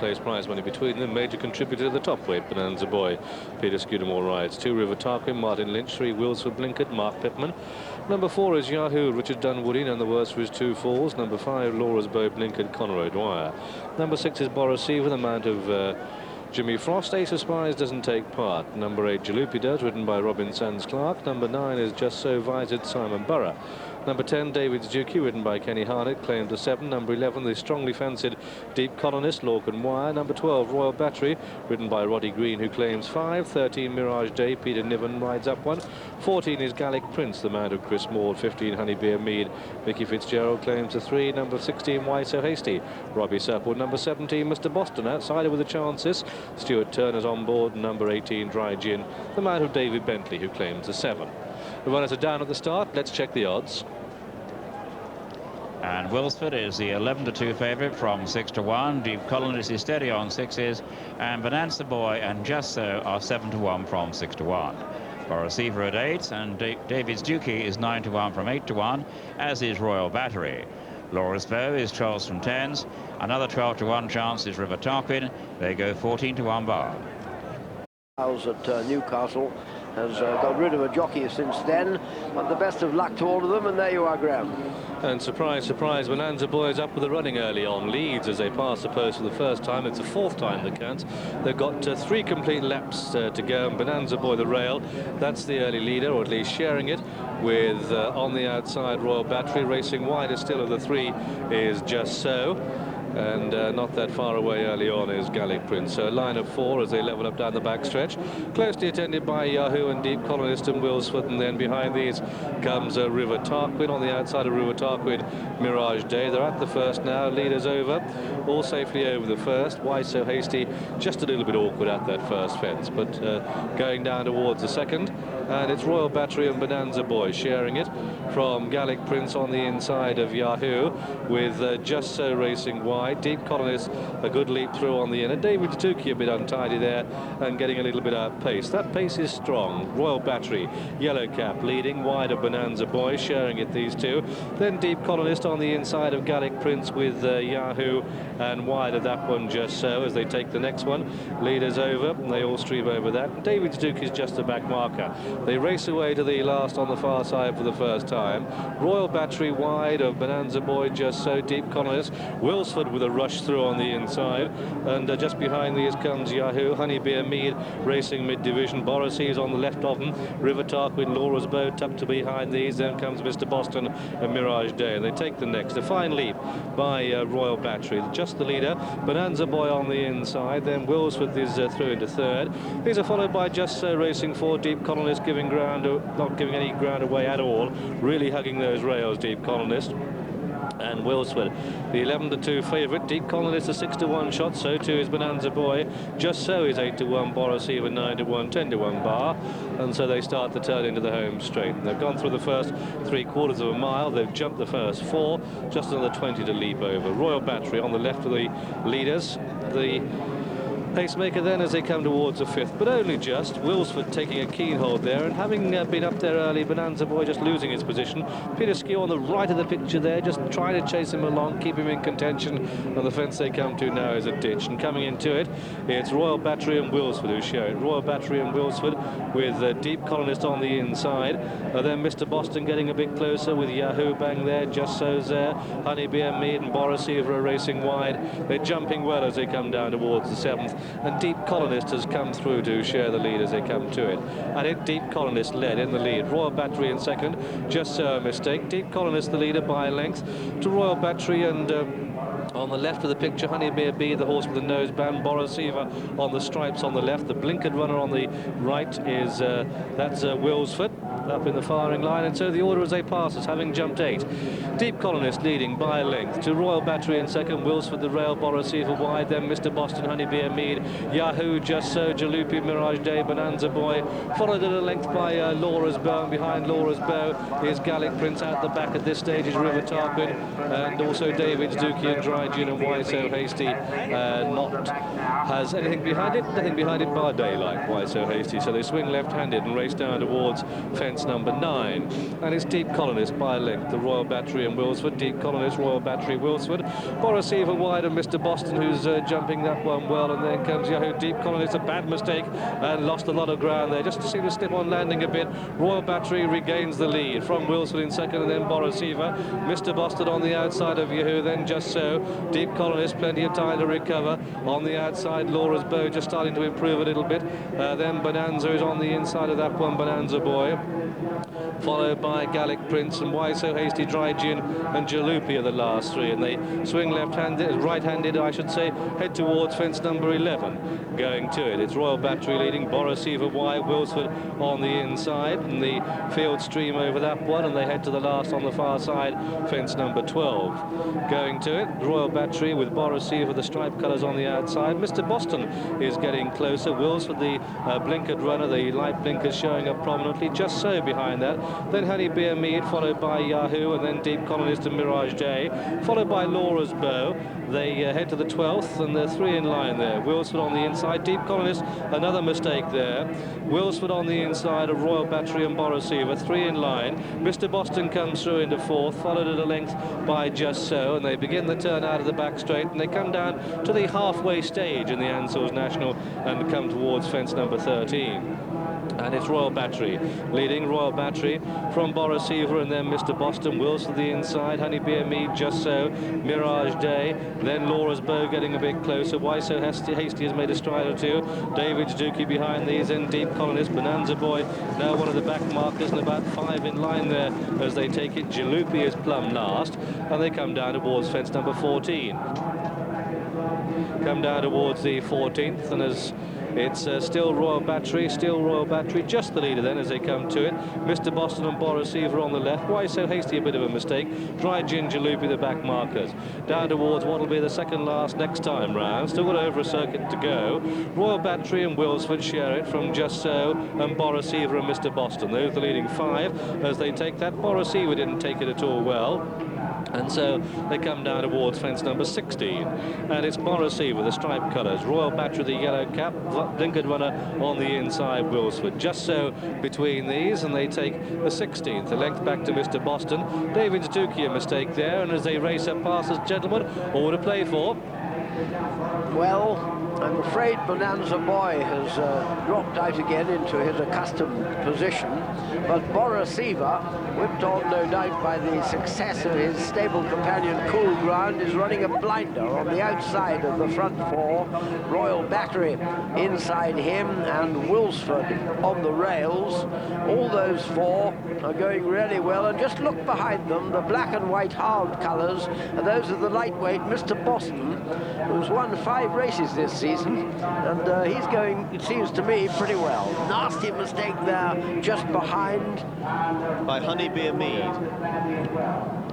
place prize money between them. Major contributor to the top weight, Bonanza Boy. Peter Scudamore rides. 2 River Tarquin, Martin Lynch. 3 Wilsford Blinkett, Mark Pittman. Number 4 is Yahoo, Richard Dunwoody, none the worse for his 2 falls. Number 5, Laura's Beau, Blinkett, Conor O'Dwyer. Number 6 is Boris Seaver, the mount of Jimmy Frost. Ace of Spies doesn't take part. Number 8, Jalopy does, ridden by Robin Sands Clark. Number 9 is Just So Visored, Simon Burrough. Number 10, David's Dukey, ridden by Kenny Harnett, claimed to 7. Number 11, the strongly fancied Deep Colonist, Lorcan Wire. Number 12, Royal Battery, ridden by Roddy Green, who claims 5. 13, Mirage Day, Peter Niven rides up 1. 14 is Gallic Prince, the mount of Chris Maud. 15, Honeybeer Mead, Mickey Fitzgerald claims a 3. Number 16, Why So Hasty, Robbie Supple. Number 17, Mr. Boston, outsider with the chances. Stuart Turner's on board. Number 18, Dry Gin, the mount of David Bentley, who claims a 7. The runners are down at the start. Let's check the odds. And Wilsford is the 11-2 favourite from 6 to 1. Deep Colonist is steady on 6s, and Bonanza Boy and Just So are 7 to 1 from 6 to 1. Boris Seaver at 8, and David's Dukey is 9 to 1 from 8 to 1, as is Royal Battery. Laura's Beau is 12 from 10s. Another 12 to 1 chance is River Tarquin. They go 14 to 1 bar. House at Newcastle has got rid of a jockey since then, but the best of luck to all of them, and there you are, Graham. And surprise, surprise, Bonanza Boy is up with the running early on. Leads as they pass the post for the first time. It's the 4th time that counts. They've got 3 complete laps to go, and Bonanza Boy, the rail, that's the early leader, or at least sharing it with, on the outside, Royal Battery. Racing wider still of the 3 is Just So. And not that far away early on is Gallic Prince. So a line of 4 as they level up down the backstretch, closely attended by Yahoo and Deep Colonist and Wilsford, and then behind these comes River Tarquin. On the outside of River Tarquin, Mirage Day. They're at the first now, leaders over, all safely over the first. Why So Hasty, just a little bit awkward at that first fence, but going down towards the second. And it's Royal Battery and Bonanza Boy sharing it from Gallic Prince on the inside of Yahoo, with Just So racing wide. Deep Colonist a good leap through on the inner. David Dukey a bit untidy there and getting a little bit out of pace. That pace is strong. Royal Battery, Yellow Cap leading, wide of Bonanza Boy, sharing it, these two. Then Deep Colonist on the inside of Gallic Prince with Yahoo, and wide of that one Just So as they take the next one. Leaders over, and they all stream over that. David Dukey is just a back marker. They race away to the last on the far side for the first time. Royal Battery wide of Bonanza Boy, Just So. Deep Colonist, Wilsford with a rush through on the inside, and just behind these comes Yahoo. Honeybeer Mead racing mid-division. Boris is on the left of them. River Tarquin, Laura's Beau tucked to behind these. Then comes Mr. Boston and Mirage Day, and they take the next. A fine leap by Royal Battery, just the leader. Bonanza Boy on the inside. Then Wilsford is through into 3rd. These are followed by Just So racing 4. Deep Colonist giving ground, not giving any ground away at all, really hugging those rails, Deep Colonist. And Wilsford, the 11-2 favourite. Deep Colonist a 6 to 1 shot, so too is Bonanza Boy. Just So is 8 to 1. Boris even 9 to 1, 10 to 1 bar, and so they start to turn into the home straight. And they've gone through the first 3/4 of a mile. They've jumped the first 4, just another 20 to leap over. Royal Battery on the left of the leaders. The pacemaker then as they come towards the 5th, but only just. Wilsford taking a keen hold there, and having been up there early, Bonanza Boy just losing his position. Peter Skew on the right of the picture there, just trying to chase him along, keep him in contention, and the fence they come to now is a ditch. And coming into it, it's Royal Battery and Wilsford who share it. Royal Battery and Wilsford with Deep Colonist on the inside. Then Mr. Boston getting a bit closer with Yahoo bang there, Just So's there. Honeybeer Mead and Boris Seaver are racing wide. They're jumping well as they come down towards the 7th. And Deep Colonist has come through to share the lead as they come to it. And Deep Colonist led in the lead. Royal Battery in 2nd, Just So a mistake. Deep Colonist the leader by a length to Royal Battery, and on the left of the picture, Honeybeer B, the horse with the nose band. Boris Seaver on the stripes on the left. The blinkered runner on the right is that's Wilsford up in the firing line, and so the order as they pass us, having jumped 8. Deep Colonist leading by a length to Royal Battery in 2nd. Wilsford the rail, Boris Seaver wide, then Mr. Boston, Honeybeer Mead, Yahoo, Just So, Jalopy, Mirage Day, Bonanza Boy, followed at a length by Laura's Beau, and behind Laura's Beau is Gallic Prince. At the back at this stage is River Tarquin, and also David's Dukey and Dry Gin and Why So Hasty not has anything behind it. Nothing behind it bar daylight. Why So Hasty. So they swing left-handed and race down towards fence number 9. And it's Deep Colonist by a length. The Royal Battery and Wilsford. Deep Colonist, Royal Battery, Wilsford. Borasiva wide and Mr. Boston, who's jumping that one well. And then comes Yahoo. Deep Colonist, a bad mistake and lost a lot of ground there. Just to see the slip on landing a bit. Royal Battery regains the lead from Wilsford in second, and then Borasiva. Mr. Boston on the outside of Yahoo. Then Just So. Deep Colonist, plenty of time to recover. On the outside, Laura's Beau just starting to improve a little bit. Then Bonanza is on the inside of that one, Bonanza Boy. Followed by Gallic Prince and Why So Hasty, Dry Gin and Jalopy are the last three, and they swing left-handed, right-handed I should say, head towards fence number 11. Going to it, it's Royal Battery leading, Borasiva wide, Wilsford on the inside, and the field stream over that one, and they head to the last on the far side, fence number 12. Going to it, Royal Battery with Borasiva, the striped colours on the outside. Mr. Boston is getting closer. Wilsford, the blinkered runner, the light blinkers showing up prominently. Just So behind that. Then Honey Beer Mead, followed by Yahoo, and then Deep Colonist and Mirage Day, followed by Laura's Beau. They head to the 12th, and they're 3 in line there. Wilsford on the inside. Deep Colonist, another mistake there. Wilsford on the inside of Royal Battery and Borasiva, 3 in line. Mr. Boston comes through into 4th, followed at a length by Just So, and they begin the turn out of the back straight, and they come down to the halfway stage in the Ansells National and come towards fence number 13. And it's Royal Battery leading. Royal Battery from Borasiva, and then Mr. Boston. Wilson the inside. Honey Beer Mead, Just So, Mirage Day. Then Laura's Beau getting a bit closer. Why So Hasty has made a stride or two. David's Dookie behind these, and Deep Colonist. Bonanza Boy now one of the back markers, and about 5 in line there as they take it. Jalopy is plumb last, and they come down towards fence number 14. Come down towards the 14th, and as it's still Royal Battery, just the leader then as they come to it. Mr. Boston and Borasiva on the left. Why So Hasty, a bit of a mistake. Dry Gin, Jalopy, the back markers. Down towards what will be the second last next time round. Still got over a circuit to go. Royal Battery and Wilsford share it from Just So and Borasiva and Mr. Boston. Those are the leading 5 as they take that. Borasiva didn't take it at all well, and so they come down towards fence number 16, and it's Borasiva, the striped colours. Royal Battery, the yellow cap, blinkered runner on the inside, Wilsford. Just So between these, and they take the 16th, a length back to Mr. Boston. David's Dookie, a mistake there, and as they race up past us, gentlemen, all to play for. Well, I'm afraid Bonanza Boy has dropped out again into his accustomed position, but Borasiva, whipped on no doubt by the success of his stable companion Cool Ground, is running a blinder on the outside of the front 4. Royal Battery inside him, and Wilsford on the rails. All those 4 are going really well, and just look behind them, the black and white hard colours, and those are the lightweight Mr. Boston, who's won 5 races this season, and he's going, it seems to me, pretty well. Nasty mistake there, just behind by Honey Beer Mead.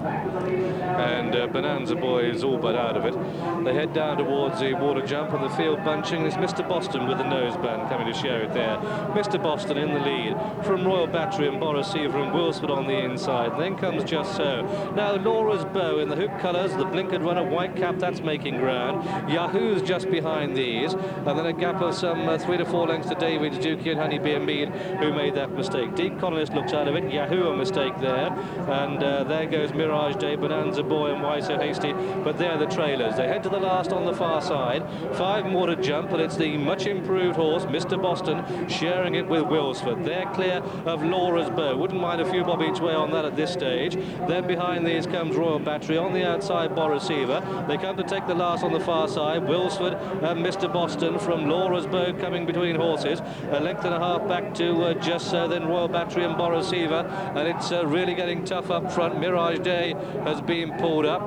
And Bonanza Boy is all but out of it. They head down towards the water jump, and the field bunching. There's Mr. Boston with the noseband coming to share it there. Mr. Boston in the lead from Royal Battery and Borasiva and Wilsford on the inside. Then comes Just So. Now Laura's Beau in the hoop colours, the blinkered runner, white cap, that's making ground. Yahoo's just behind these, and then a gap of some 3 to 4 lengths to David's Dookie and Honey Beer Mead, who made that mistake. Deep Colonist looks out of it. Yahoo, a mistake there, and there goes Mirage Day, Bonanza Boy and Why So Hasty, but they're the trailers. They head to the last on the far side. 5 more to jump, and it's the much improved horse, Mr. Boston, sharing it with Wilsford. They're clear of Laura's Beau. Wouldn't mind a few bob each way on that at this stage. Then behind these comes Royal Battery. On the outside, Borasiva. They come to take the last on the far side. Wilsford and Mr. Boston from Laura's Beau coming between horses. A length and a half back to Just So, then Royal Battery and Borasiva, and it's really getting tough up front. Mirage Day has been pulled up,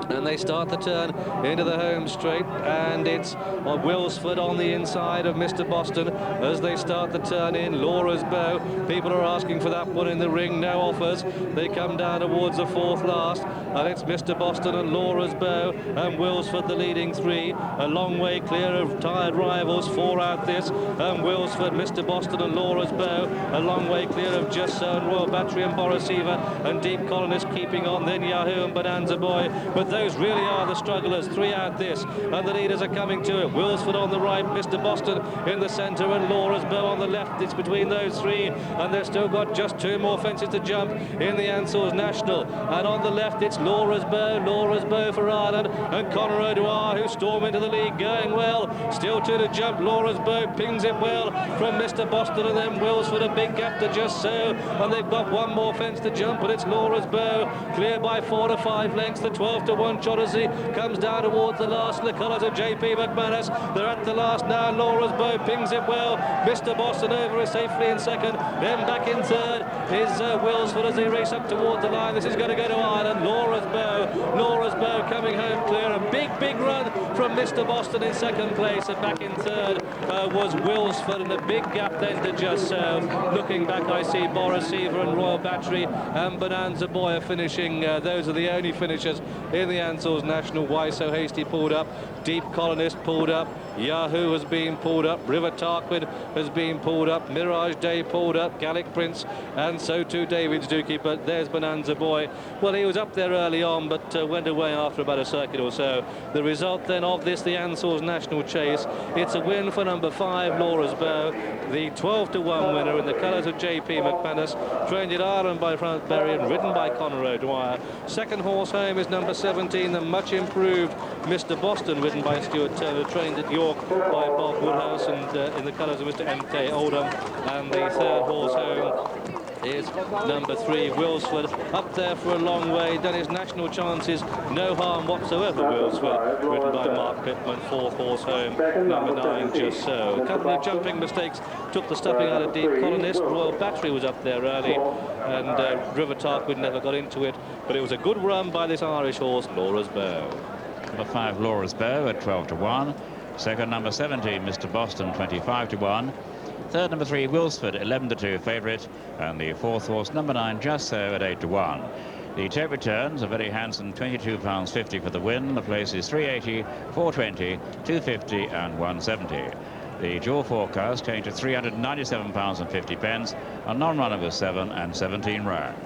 and they start the turn into the home straight, and it's Wilsford on the inside of Mr. Boston as they start the turn in. Laura's Beau, people are asking for that one in the ring, no offers. They come down towards the 4th last, and it's Mr. Boston and Laura's Beau and Wilsford the leading 3. A long way clear of tired rivals, 4 out this, and Wilsford, Mr. Boston and Laura's Beau. A long way clear of Just So and Royal Battery and Borisiva, and Deep Colonist keeping on, then Yahoo and Bonanza Boy. But those really are the strugglers, 3 out this, and the leaders are coming to it. Wilsford on the right, Mr. Boston in the centre, and Laura's Beau on the left. It's between those 3, and they've still got just 2 more fences to jump in the Ansells National. And on the left, it's Laura's Beau for Ireland, and Conor O'Dwyer, who storm into the lead, going well. Still 2 to jump. Laura's Beau pings it well from Mr. Boston, and then Wilsford, a big gap to Just So, and they've got 1 more fence to jump, and it's Laura's Beau, clear by 4 to 5 lengths. The 12 to 1 Chodazy comes down towards the last in the colours of JP McManus. They're at the last now. Laura's Beau pings it well. Mr. Boston over is safely in second. Then back in third is Wilsford as they race up towards the line. This is going to go to Ireland. Laura's Beau coming home clear. A big run from Mr. Boston in second place, and back in third was Wilsford, and a big gap then to Just So. Looking back, I see Borisiva and Royal Battery and Bonanza Boy are finishing. Those are the only finishers in the Ansells National. Why So Hasty pulled up, Deep Colonist pulled up, Yahoo has been pulled up, River Tarquin has been pulled up, Mirage Day pulled up, Gallic Prince, and so too David's Dookie. But there's Bonanza Boy. Well, he was up there early on, but went away after about a circuit or so. The result then of this, the Ansells National Chase, it's a win for number 5, Laura's Beau, the 12 to 1 winner in the colours of JP McManus, trained in Ireland by Frank Berry and ridden by Conor O'Dwyer. Second horse home is number 17, the much improved Mr. Boston, ridden by Stuart Turner, trained at York by Bob Woodhouse, and in the colours of Mr. M.K. Oldham. And the third horse home is number 3, Wilsford, up there for a long way, done his national chances, no harm whatsoever. Wilsford, ridden by Mark Pittman. Fourth horse home, number 9, Just So. A couple of jumping mistakes took the stuffing out of Deep Colonist. Royal Battery was up there early, and River Tarquin never got into it, but it was a good run by this Irish horse, Laura's Beau. Number 5, Laura's Beau at 12 to 1. Second, number 17, Mr. Boston, 25 to 1. Third, number 3, Wilsford, 11 to 2 favourite, and the fourth horse, number 9, Just So, at 8 to 1. The tape returns are very handsome, £22.50 for the win. The place is 380, 420, 250, and 170. The dual forecast came to £397.50. A non-runner was 7 and 17 rounds.